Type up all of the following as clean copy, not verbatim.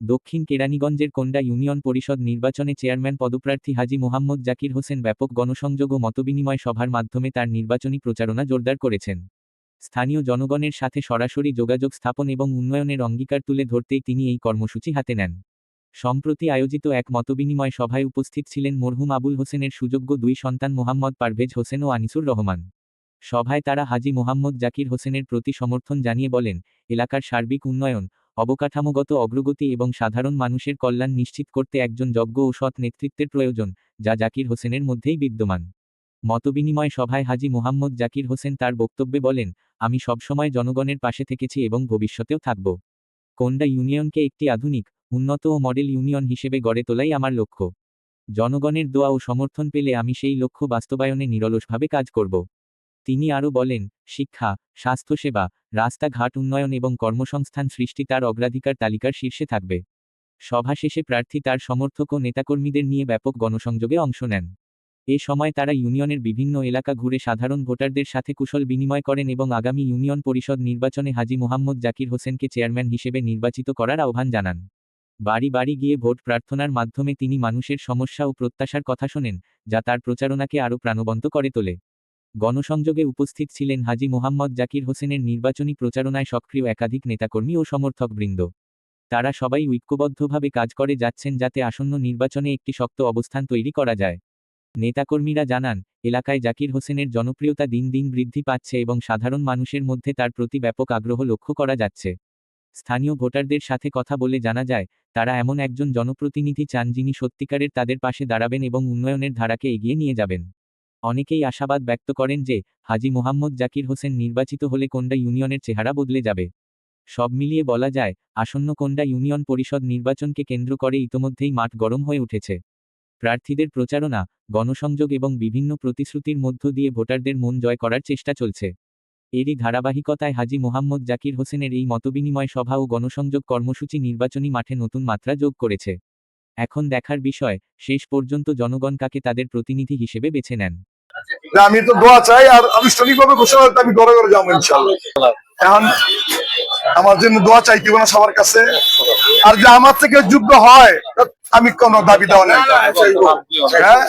দক্ষিণ কেরানীগঞ্জের কোন্ডা ইউনিয়ন পরিষদ নির্বাচনে চেয়ারম্যান পদপ্রার্থী হাজী মোহাম্মদ জাকির হোসেন ব্যাপক গণসংযোগ ও মতবিনিময় সভার মাধ্যমে তার নির্বাচনী প্রচারণা জোরদার করেছেন। স্থানীয় জনগণের সাথে সরাসরি যোগাযোগ স্থাপন এবং উন্নয়নের অঙ্গীকার তুলে ধরতেই তিনি এই কর্মসূচি হাতে নেন। সম্প্রতি আয়োজিত এক মতবিনিময় সভায় উপস্থিত ছিলেন মরহুম আবুল হোসেনের সুযোগ্য দুই সন্তান মোহাম্মদ পারভেজ হোসেন ও আনিসুর রহমান। সভায় তারা হাজী মোহাম্মদ জাকির হোসেনের প্রতি সমর্থন জানিয়ে বলেন, এলাকার সার্বিক উন্নয়ন, অবকাঠামোগত অগ্রগতি এবং সাধারণ মানুষের কল্যাণ নিশ্চিত করতে একজন যোগ্য ও সৎ নেতৃত্বের প্রয়োজন, যা জাকির হোসেনের মধ্যেই বিদ্যমান। মতবিনিময় সভায় হাজী মোহাম্মদ জাকির হোসেন তার বক্তব্যে বলেন, আমি সবসময় জনগণের পাশে থেকেছি এবং ভবিষ্যতেও থাকব। কোন্ডা ইউনিয়নকে একটি আধুনিক, উন্নত ও মডেল ইউনিয়ন হিসেবে গড়ে তোলাই আমার লক্ষ্য। জনগণের দোয়া ও সমর্থন পেলে আমি সেই লক্ষ্য বাস্তবায়নে নিরলসভাবে কাজ করব। তিনি আরও বলেন, শিক্ষা, স্বাস্থ্যসেবা, রাস্তাঘাট উন্নয়ন এবং কর্মসংস্থান সৃষ্টি তার অগ্রাধিকার তালিকার শীর্ষে থাকবে। সভা শেষে প্রার্থী তার সমর্থক ও নেতাকর্মীদের নিয়ে ব্যাপক গণসংযোগে অংশ নেন। এ সময় তারা ইউনিয়নের বিভিন্ন এলাকা ঘুরে সাধারণ ভোটারদের সাথে কুশল বিনিময় করেন এবং আগামী ইউনিয়ন পরিষদ নির্বাচনে হাজী মোহাম্মদ জাকির হোসেনকে চেয়ারম্যান হিসেবে নির্বাচিত করার আহ্বান জানান। বাড়ি বাড়ি গিয়ে ভোট প্রার্থনার মাধ্যমে তিনি মানুষের সমস্যা ও প্রত্যাশার কথা শোনেন, যা তার প্রচারণাকে আরও প্রাণবন্ত করে তোলে। গণসংযোগে উপস্থিত ছিলেন হাজী মোহাম্মদ জাকির হোসেনের নির্বাচনী প্রচারণায় সক্রিয় একাধিক নেতাকর্মী ও সমর্থকবৃন্দ। তারা সবাই ঐক্যবদ্ধভাবে কাজ করে যাচ্ছেন যাতে আসন্ন নির্বাচনে একটি শক্ত অবস্থান তৈরি করা যায়। নেতাকর্মীরা জানান, এলাকায় জাকির হোসেনের জনপ্রিয়তা দিন দিন বৃদ্ধি পাচ্ছে এবং সাধারণ মানুষের মধ্যে তার প্রতি ব্যাপক আগ্রহ লক্ষ্য করা যাচ্ছে। স্থানীয় ভোটারদের সাথে কথা বলে জানা যায়, তারা এমন একজন জনপ্রতিনিধি চান যিনি সত্যিকারের তাদের পাশে দাঁড়াবেন এবং উন্নয়নের ধারাকে এগিয়ে নিয়ে যাবেন। অনেকেই আশাবাদ ব্যক্ত করেন যে, হাজী মোহাম্মদ জাকির হোসেন নির্বাচিত হলে কোন্ডা ইউনিয়নের চেহারা বদলে যাবে। সব মিলিয়ে বলা যায়, আসন্ন কোন্ডা ইউনিয়ন পরিষদ নির্বাচনকে কেন্দ্র করে ইতোমধ্যেই মাঠ গরম হয়ে উঠেছে। প্রার্থীদের প্রচারণা, গণসংযোগ এবং বিভিন্ন প্রতিশ্রুতির মধ্য দিয়ে ভোটারদের মন জয় করার চেষ্টা চলছে। এরই ধারাবাহিকতায় হাজী মোহাম্মদ জাকির হোসেনের এই মতবিনিময় সভা ও গণসংযোগ কর্মসূচি নির্বাচনী মাঠে নতুন মাত্রা যোগ করেছে। এখন দেখার বিষয়, শেষ পর্যন্ত জনগণ কাকে তাদের প্রতিনিধি হিসেবে বেছে নেন। আমি তো দোয়া চাই, আর আনুষ্ঠানিকভাবে ঘোষণা করতে আমি ঘরে ঘরে যাবো ইনশাআল্লাহ। এখন আমার জন্য দোয়া চাইতে না সবার কাছে, আর যে আমার থেকে যোগ্য হয় আমি কোনো দাবি দেওয়া নাই। হ্যাঁ,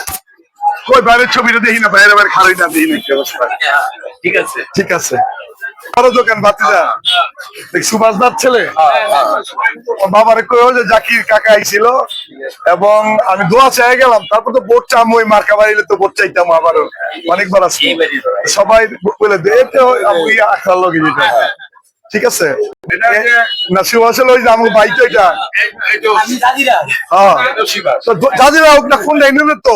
কই বাইরের ছবিটা দেখি না, বাইরে বাইরে খালি না দেখি না কি অবস্থা। ঠিক আছে, ঠিক আছে। আরো দোকান ভাতিজা সুভাষ দার ছেলে বাবারে কই যে জাকির কাকা আইছিল এবং আমি দোয়া চাই গেলাম, তারপর তো ভোট চাম ওই মার্কা বাড়িলে তো ভোট চাইতাম আবারও অনেকবার আছে। সবাই বলে দেতে আমি আখার লগে যেটা ঠিক আছে না, সুভাষ ওই যে আমার বাইক ওইটা জাজিরা হোক না কোন তো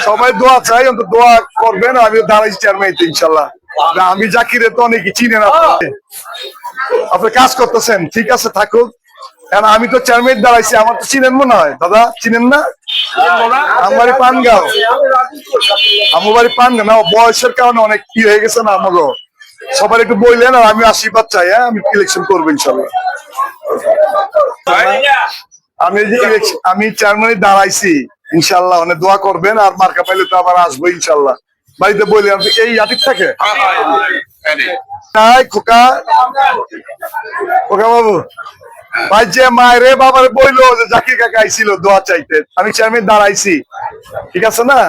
সবাই দোয়া চাই, অন্তত দোয়া করবেন। আমি দাঁড়াইছি চেয়ারম্যান ইনশাল্লাহ। আমি জাকিরে তো অনেকে চিনে না, আপনি কাজ করতেছেন, ঠিক আছে থাকুক। কারণ আমি তো চেয়ারম্যান দাঁড়াইছি, আমার তো চিনেন মনে হয়। দাদা চিনেন না? আমার বাড়ি পানগাঁও, আমার বাড়ি পানগাঁও না, বয়সের কারণে অনেক কি হয়ে গেছে না আমারও। সবার একটু বললেন, আর আমি আশীর্বাদ চাই। হ্যাঁ, আমি ইলেকশন করবো ইনশাল্লাহ। আমি চেয়ারম্যান দাঁড়াইছি ইনশাল্লাহ, অনেক দোয়া করবেন। আর মার্কা পাইলে তো আবার আসবো ইনশাল্লাহ। বাড়িতে বলি আপনি এই আতিক থাকে খোকা খোকা বাবু ভাই যে মায়ের বাবার বইলো যে জাকির কাকা আইছিল দোয়া চাইতে, আমি চেয়ারম্যান দাঁড়াইছি, ঠিক আছে না?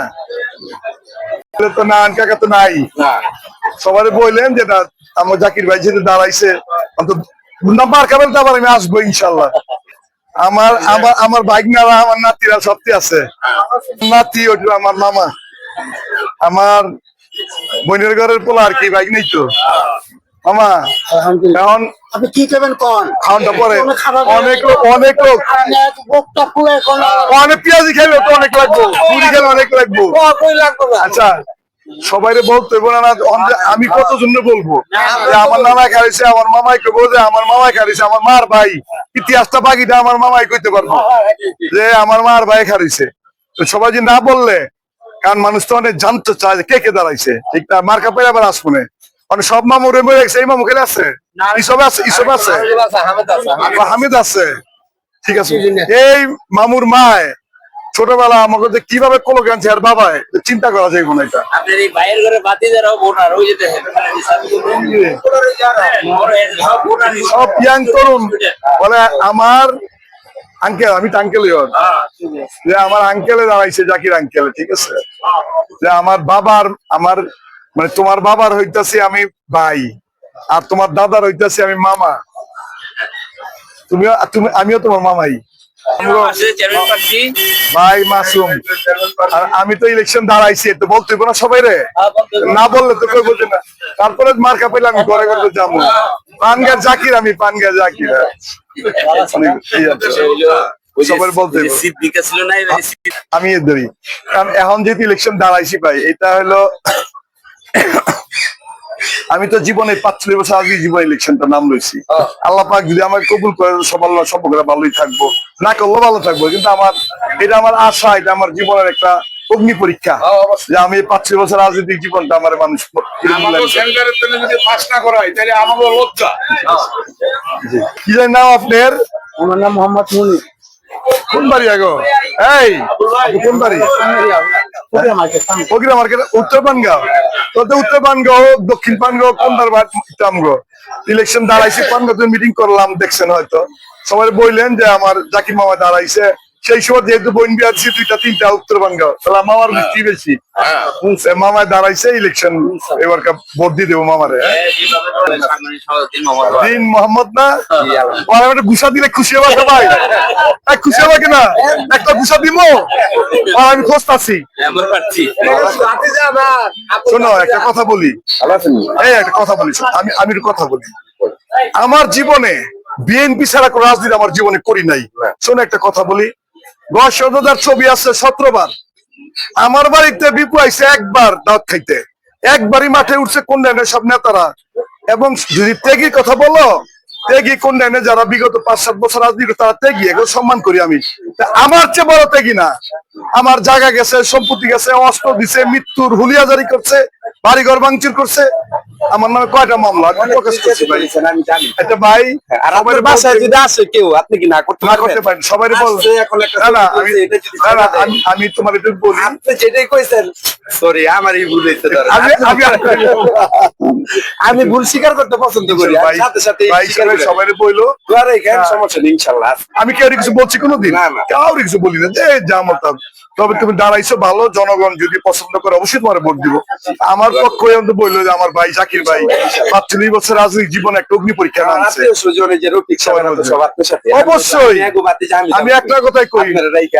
তো না কাকা তো নাই, সবাই বললেন যে আমার জাকির ভাই যেহেতু দাঁড়াইছে নাম্বার খাবেন তো আবার আমি আসবো ইনশাল্লাহ। আমার আমার আমার ভাগ্নারা আমার নাতিরা সত্যি আছে, নাতি ওটা আমার মামা, আমার বোনের ঘরের পোলা আর কি, বাইক নেই তো মামা। এখন আপনি কি করবেন কোন খাওয়ানটা পরে অনেক লোক অনেক লোক অনেক পেঁয়াজি খেলে তো অনেক লাগবো, পুরি খেলে অনেক লাগবো। আচ্ছা সবাইরে বলতে বলে না, আমি কত জন্য বলবো যে আমার নানা খাইছে, আমার মামাই কে বলছে আমার মামাই খাইছে, আমার মার ভাই ইতিহাসটা বাকিটা আমার মামাই কইতে পারবো যে আমার মার ভাই খাইছে। তো সবাই যে না বললে, কারণ মানুষ তো অনেক জানতে চায় যে কে কে দাঁড়াইছে, ঠিক না? মার্কা পেয়ে আবার আসবো না, মানে সব মামু রে মরে গেছে, এই মামু খেলে আছে, ইসব আছে, ইসব আছে, হামিদ আছে, ঠিক আছে। এই মামুর মায় ছোটবেলা আমাকে যে কিভাবে কলক আনছে আর বাবা চিন্তা করা যায় না। এটা আপনার এই ভাইয়ের ঘরে ভাতিজারাও ভোটার ওই যেতে সব ইয়াং তরুণ বলে আমার আঙ্কেল, আমি তো আঙ্কেলই হন। যে আমার আঙ্কেলে দাঁড়াইছে, জাকির আঙ্কেলে, ঠিক আছে? যে আমার বাবার, আমার মানে তোমার বাবার হইতাছি আমি ভাই, আর তোমার দাদার হইতাছি আমি মামা। আমিও তোমার মামাই। চেয়ারম্যান প্রার্থী ভাই মাসুম, আর আমি তো ইলেকশন দাঁড়াইছি, তো বলতে না সবাই রে, না বললে তো কেউ বলছে না। তারপরে মার্কা পেলে আমি ঘরে ঘরে যাবো। পানগার জাকির, আমি পানগার জাকির। সবাই বলতে সিদ্দিকা ছিল না, আমি ধরি, কারণ এখন যেহেতু ইলেকশন দাঁড়াইছি ভাই, এটা হলো আমি তো জীবনে 45 বছর আগে জীবনে ইলেকশনটা নাম লইছি। আল্লাহ পাক যদি আমাকে কবুল করে সবার সম্পর্কে ভালোই থাকবো, না করলেও ভালো থাকবো, কিন্তু এটা আমার আশা, এটা আমার জীবনের একটা অগ্নি পরীক্ষা যে আমি 45 বছর রাজনৈতিক জীবনটা আমার মানুষ কি জানি নাম আপনার? আমার নাম মোহাম্মদ মুনির। কোন বাড়ি আগো? এই কোন বাড়ি? ফকিরা মার্কেট, উত্তর পানগাঁও। তো উত্তর পানগাঁও, দক্ষিণ পানগাঁও, কোনটার বাড়ি? ইলেকশন দাঁড়াইছে পানগাঁওতে, মিটিং করলাম, দেখছেন হয়তো। সবাই বললেন যে আমার জাকির মামা দাঁড়াইছে। সেই সময় যেহেতু বোন বিয়া দিচ্ছি 2-3টা উত্তর পানগাঁও, তাহলে মামার মিষ্টি বেশি। মামায় দাঁড়াইছে ইলেকশন, এবার ভোট দিয়ে দেবো মামারে। দিন মোহাম্মদ না, একটা গুসা দিলে খুশি হবা সবাই? খুশি হবা কিনা? একটা গুসা দিব, আমি খুঁজতাছি। শোনো, একটা কথা বলি, এই একটা কথা বলি, আমি একটু কথা বলি। আমার জীবনে বিএনপি ছাড়া কোনো রাজনীতি আমার জীবনে করি নাই। শোনো, একটা কথা বলি, গণসংযোগের ছবি আছে 17 বার। আমার বাড়িতে বিপু আইছে একবার দাওয়াত খাইতে, একবারই মাঠে উঠছে কোন লাইনের সব নেতারা। এবং যদি ত্যাগীর কথা বলো, ত্যাগী কোন লাইনে যারা বিগত 5-7 বছর রাজনীতি, তারা ত্যাগী, এগুলো সম্মান করি আমি। আমার চেয়ে বড় ত্যাগী না। আমার জায়গা গেছে, সম্পত্তি গেছে, অস্ত্র দিছে, মৃত্যুর হুলিয়া জারি করছে, বাড়িঘর ভাঙচুর করছে। আমার নামে কয়টা মামলা প্রকাশ করছে ভাই? এটা ভাই, আর আপনার বাসায় যদি আসে কেউ, আপনি কি না করতে পারেন? সবাই বল না, আমি তোমার একটু বলি, আপনি যেটাই কইছেন, সরি আমারই ভুল হইছে। আমি ভুল স্বীকার করতে পছন্দ করি, সাথে সাথে সবাই বললো সমস্যা নেই ইনশাল্লাহ। আমি কেউ কিছু বলছি কোনোদিন? কাউরি কিছু বলি না, যে যা মতাম। তবে তুমি দাঁড়াইছো ভালো, জনগণ যদি পছন্দ করে অবশ্যই তোমার ভোট দিব। আমার পক্ষ বললো যে আমার ভাই জাকির ভাই 45 বছর রাজনৈতিক জীবন একটা অগ্নি পরীক্ষা নামছে। অবশ্যই আমি একটা কথাই কই,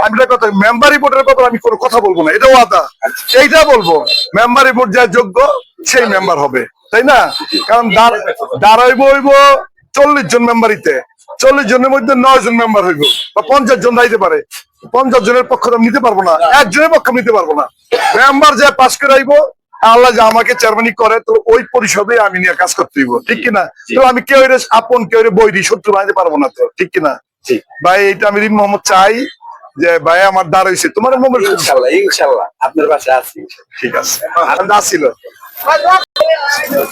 আমি একটা কথা, মেম্বার রিপোর্টের ব্যাপারে আমি কোনো কথা বলবো না, এটা ওয়াদা। এইটা বলবো, মেম্বার রিপোর্ট যা যোগ্য সেই মেম্বার হবে, তাই না? কারণ দাঁড়াইব হইব 40 জন মেম্বারিতে, 40 জনের মধ্যে 9 জন মেম্বার হইব, বা 50 জন দাঁড়াইতে পারে। 50 জনের পক্ষ আমি নিতে পারবো না, একজনের পক্ষ নিতে পারবো না। মেম্বার যা পাস করে আইব, আল্লাহ যে আমাকে চেয়ারম্যানই করে, তো ওই পরিষদে আমি নিয়ে কাজ করতে হইব, ঠিক কিনা? তো আমি কেউ আপন, কেউ বৈরী শত্রু বানাইতে পারবো না, তো ঠিক কিনা? ভাই, এইটা আমি রিন মোহাম্মদ চাই যে ভাই আমার দাঁড় হয়েছে, তোমার মোবাইল ইনশাল্লাহ ইনশাল্লাহ আপনার বাসায় আছি। ঠিক আছে, আসছিল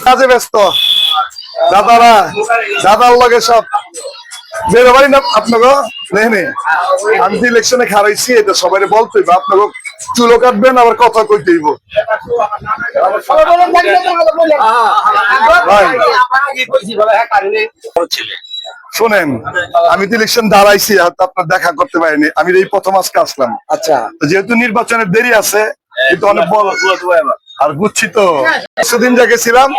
কাজে ব্যস্ত দাদার লগে সব বেরো বাড়ি না আপনাকে নেই। আমি তো ইলেকশনে খারাইছি, এটা সবাই বলতে হইব, আপনাকে চুলো কাটবেন, আবার কথা কইতে হইব। শোনেন, আমি তো ইলেকশন দাঁড়াইছি, আপনার দেখা করতে পারিনি, আমি এই প্রথম আজকে আসলাম। আচ্ছা, যেহেতু নির্বাচনের দেরি আছে, কিন্তু অনেক বড় আর বুঝছি তো, কিছুদিন গেছিলাম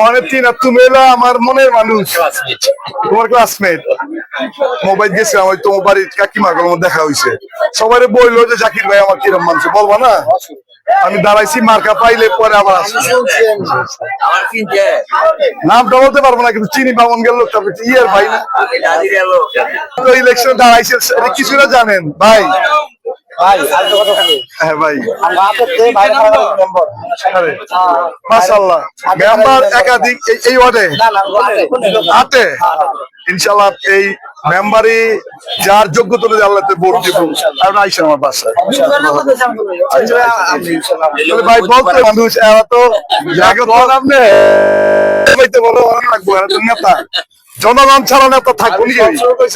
অনেক দিন, আর তুমি এলো আমার মনের মানুষ, তোমার ক্লাসমেট। মোবাইল গেছিলাম, ওই তোমার বাড়ির কাকিমা দেখা হয়েছে। সবাই বললো যে জাকির ভাই আমার কিরম মানুষ, বলবো না? আমি দাঁড়াইছি, মার্কা পাইলে পরে আবার নামটা বলতে পারবো না, কিন্তু চিনি বামন গেল ইয়ের ভাই না, ইলেকশন দাঁড়াইছে, কিছুটা জানেন ভাই? হ্যাঁ ভাই, মাশাআল্লাহ মেম্বার একাধিক এই ওয়ার্ডে আছে। ইনশাআল্লাহ এই মেম্বারই যার যোগ্যতা অনুযায়ী আল্লাহতে ভোট দিব। আর আইসেন আমার বাসায় ভাই, বলতে মানুষ এরা তো নেতা, জনগণ ছাড়া নেতা থাকবো নি?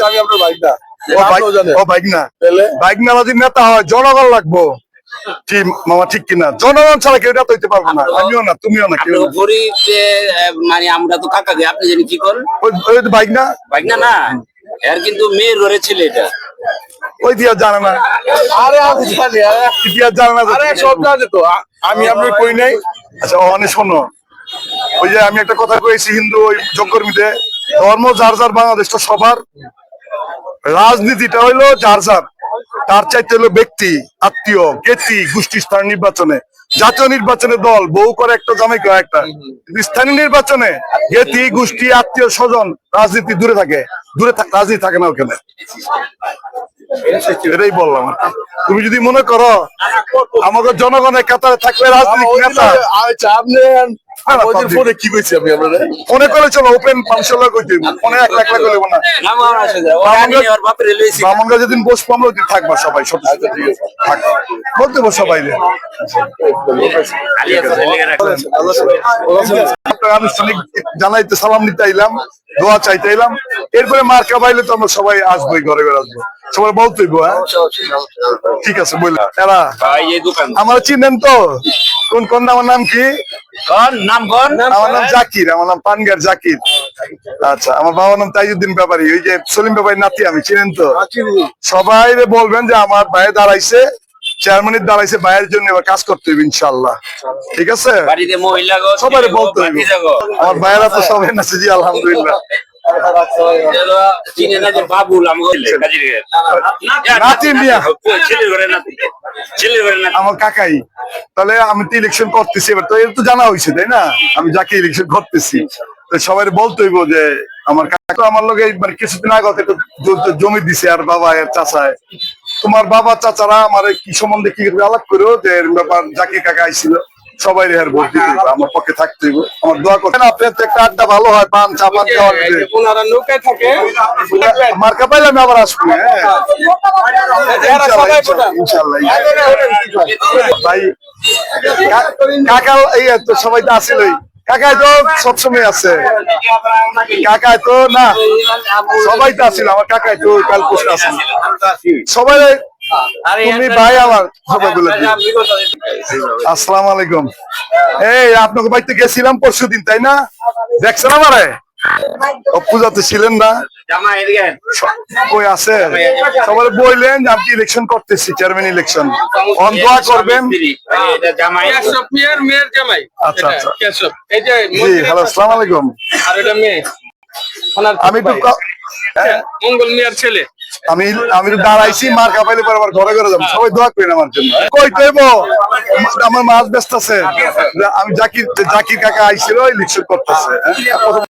আমি আপনার বাইক না, বাইক না যদি নেতা হয় জনগণ লাগবো, ঠিক মামা, ঠিক কিনা? জনগণ ছাড়া কেউ নেতা হইতে পারবো না, আমিও না, তুমিও না, কেউ। মানে আমরা তো কাকা, আপনি জানি কি করেন? বাইক না, বাইক না না, এর কিন্তু মেয়ের ঘরে ছিল এটা। ওই দিয়া জানে না, আরে আমি জানি ইতিহাস জানে না। আরে সব জানে তো আমি আপনার কই নাই। আচ্ছা অনেক শোনো, ওই যে আমি একটা কথা কয়েছি হিন্দু ওই জঙ্গর্মীতে, ধর্ম যার যার, বাংলাদেশ তো সবার, রাজনীতিটা হইলো যার যার, তার চাইতে হলো ব্যক্তি, আত্মীয়, জ্ঞাতি, গোষ্ঠী স্থান নির্বাচনে, জাতীয় নির্বাচনে দল বউ করে একটা, জামাই করে একটা, কিন্তু স্থানীয় নির্বাচনে জ্ঞাতি, গোষ্ঠী, আত্মীয় স্বজন, রাজনীতি দূরে থাকে, রাজনীতি থাকে না ওখানে। এটাই বললাম আর কি। তুমি যদি মনে করো আমাদের জনগণের কাতারে থাকলে রাজনীতি নেতা, আচ্ছা আপনি ওদের ফোনে কি কইছি আমি আপনারা? মনে করে চলো ওপেন মানুষের লোক হইতে মনে এক লাখ লাখ হইব না। আমার আসে যায় ও আনি ওর বাপের লইছি। বামনগা যেদিন বসবো আমরা ওইদিন থাকবা সবাই, সত্যি থাকবা, বলতে বল সবাই রে। আলিয়া তো লেগে রাখছেন। আপনার আনুষ্ঠানিক জানাইতে সালাম নিতে আইলাম, দোয়া চাইতে আইলাম, এরপরে মার্কা পাইলে তো আমরা সবাই আসবোই, ঘরে ঘরে আসবো, সবাই বলতেইব। হ্যাঁ ঠিক আছে বললাম। এরা ভাই এই দোকান আমার চিনেন তো? কোন কোন, আমার নাম কি? কোন নাম কোন? আমার নাম জাকির, আমার নাম পানগার জাকির। আচ্ছা, আমার বাবার নাম তাইজুদ্দিন ব্যাপারী, ওই যে সলিম ব্যাপারী নাতি আমি, চিনেন তো? সবাই বলবেন যে আমার ভাই দাঁড়াইছে, চেয়ারম্যানের দাঁড়াইছে, ভাইয়ের জন্য এবার কাজ করতে হবে ইনশাল্লাহ, ঠিক আছে? বাড়িতে মহিলা গো সবাই বলতে হবে। আমার ভাইয়েরা তো সবাই নাচে, জি আলহামদুলিল্লাহ। চিনে না যে বাবুল আমাকে কাজীর নাতি মিয়া। ছেলের ঘরে নাতি, ছেলের ঘরে নাতি। আমার কাকাই। তাহলে আমি তো ইলেকশন করতেছি এবার, তো এর তো জানা হয়েছে তাই না, আমি যাকে ইলেকশন করতেছি, তো সবাই বলতে হইব যে আমার কাকা আমার লোক মানে কিছুদিন আগে একটু জমি দিছে, আর বাবা এর চাচায়, তোমার বাবা চাচারা আমার কি সম্বন্ধে কি আলাপ করো যে এর ব্যাপার, জাকির কাকা আইছিল, সবাই রেহার ভোট দিতে হইব, আমার পক্ষে থাকতে হইব, আমার দোয়া করতেন। আপনার তো একটা আড্ডা ভালো হয়, পান চা পান খাওয়ার, ওনারা নৌকায় থাকে মার্কা পাইলে আমি আবার আসবো। হ্যাঁ ইনশাল্লাহ। ভাই কাকা এই তো সবাই তো আসিলই, কাকাই তো সবসময় আছে, কাকাই তো না সবাই তো আসিল, আমার কাকাই তো কাল পোস্ট আসিল, সবাই তুমি ভাই আমার, সবাই বলে আসসালামু আলাইকুম। এই আপনাকে বাড়িতে গেছিলাম পরশুদিন তাই না, দেখছেন আমারে? পূজাতে ছিলেন না? জামাই এদিকে কই আছে? সবাই বললেন যে আমি ইলেকশন করতেছি, চেয়ারম্যান ইলেকশন, দোয়া করবেন। এটা জামাই কেশব মিয়ার মেয়ের জামাই। আচ্ছা আচ্ছা, কেশব এই যে জি হ্যালো, আসসালামু আলাইকুম। আর এটা মেয়ে আমি একটু মঙ্গল মিয়ার ছেলে। আমি তো দাঁড়াইছি, মার কাপাইলে পরে আবার ঘরে ঘরে যাবো, সবাই দোয়া করেন আমার জন্য। কই দেব, আমার মাছ ব্যস্ত আছে, আমি জাকির কাকা আইছিল ইলেকশন করতেছে।